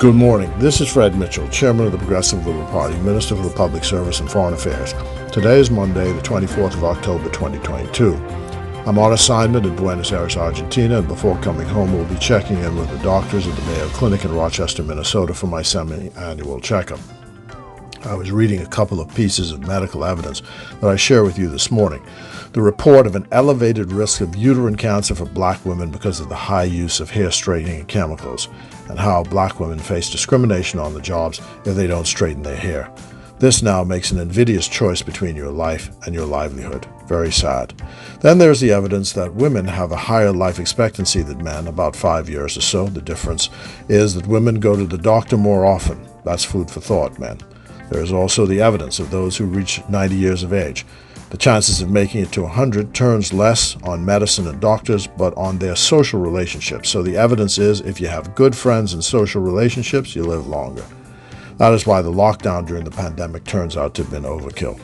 Good morning. This is Fred Mitchell, Chairman of the Progressive Liberal Party, Minister for the Public Service and Foreign Affairs. Today is Monday, the 24th of October, 2022. I'm on assignment in Buenos Aires, Argentina, and before coming home, we'll be checking in with the doctors at the Mayo Clinic in Rochester, Minnesota for my semi-annual checkup. I was reading a couple of pieces of medical evidence that I share with you this morning. The report of an elevated risk of uterine cancer for black women because of the high use of hair straightening and chemicals, and how black women face discrimination on the jobs if they don't straighten their hair. This now makes an invidious choice between your life and your livelihood. Very sad. Then there's the evidence that women have a higher life expectancy than men, about 5 years or so. The difference is that women go to the doctor more often. That's food for thought, men. There is also the evidence of those who reach 90 years of age. The chances of making it to 100 turns less on medicine and doctors, but on their social relationships. So the evidence is if you have good friends and social relationships, you live longer. That is why the lockdown during the pandemic turns out to have been overkill.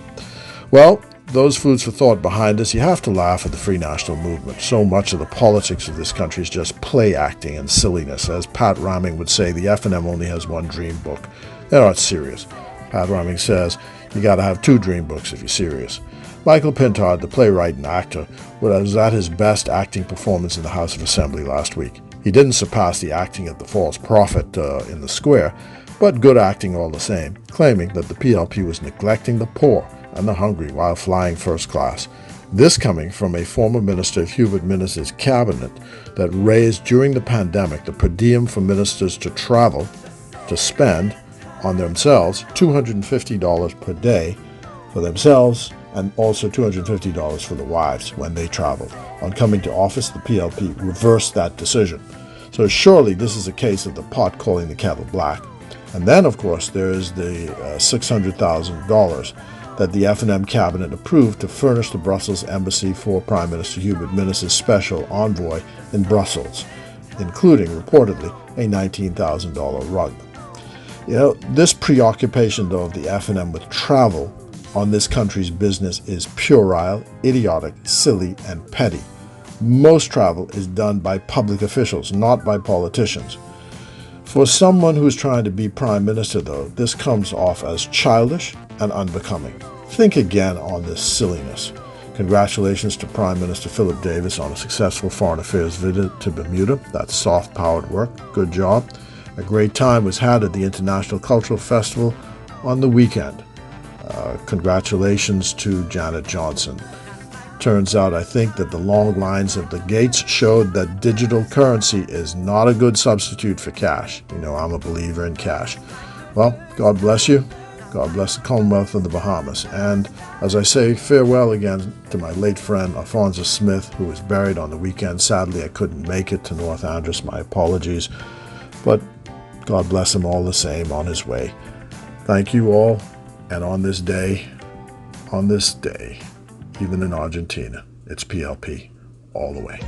Well, those foods for thought behind us, you have to laugh at the Free National Movement. So much of the politics of this country is just play acting and silliness. As Pat Raming would say, the F&M only has one dream book. They're not serious. Pat Raming says you got to have two dream books if you're serious. Michael Pintard, the playwright and actor, was at his best acting performance in the House of Assembly last week. He didn't surpass the acting of the false prophet in the square, but good acting all the same, claiming that the PLP was neglecting the poor and the hungry while flying first class. This coming from a former minister of Hubert Minnis' cabinet that raised during the pandemic the per diem for ministers to travel, to spend on themselves $250 per day for themselves, and also $250 for the wives when they traveled. On coming to office, the PLP reversed that decision. So surely this is a case of the pot calling the kettle black. And then, of course, there is the $600,000 that the F&M cabinet approved to furnish the Brussels embassy for Prime Minister Hubert Minnis' special envoy in Brussels, including, reportedly, a $19,000 rug. You know, this preoccupation, though, of the F&M with travel on this country's business is puerile, idiotic, silly, and petty. Most travel is done by public officials, not by politicians. For someone who's trying to be prime minister, though, this comes off as childish and unbecoming. Think again on this silliness. Congratulations to Prime Minister Philip Davis on a successful foreign affairs visit to Bermuda. That's soft-powered work. Good job. A great time was had at the International Cultural Festival on the weekend. Congratulations to Janet Johnson. Turns out, I think, that the long lines of the gates showed that digital currency is not a good substitute for cash. You know, I'm a believer in cash. Well, God bless you. God bless the Commonwealth of the Bahamas. And as I say farewell again to my late friend Alphonso Smith, who was buried on the weekend. Sadly, I couldn't make it to North Andros. My apologies. But God bless him all the same on his way. Thank you all. And on this day, even in Argentina, it's PLP all the way.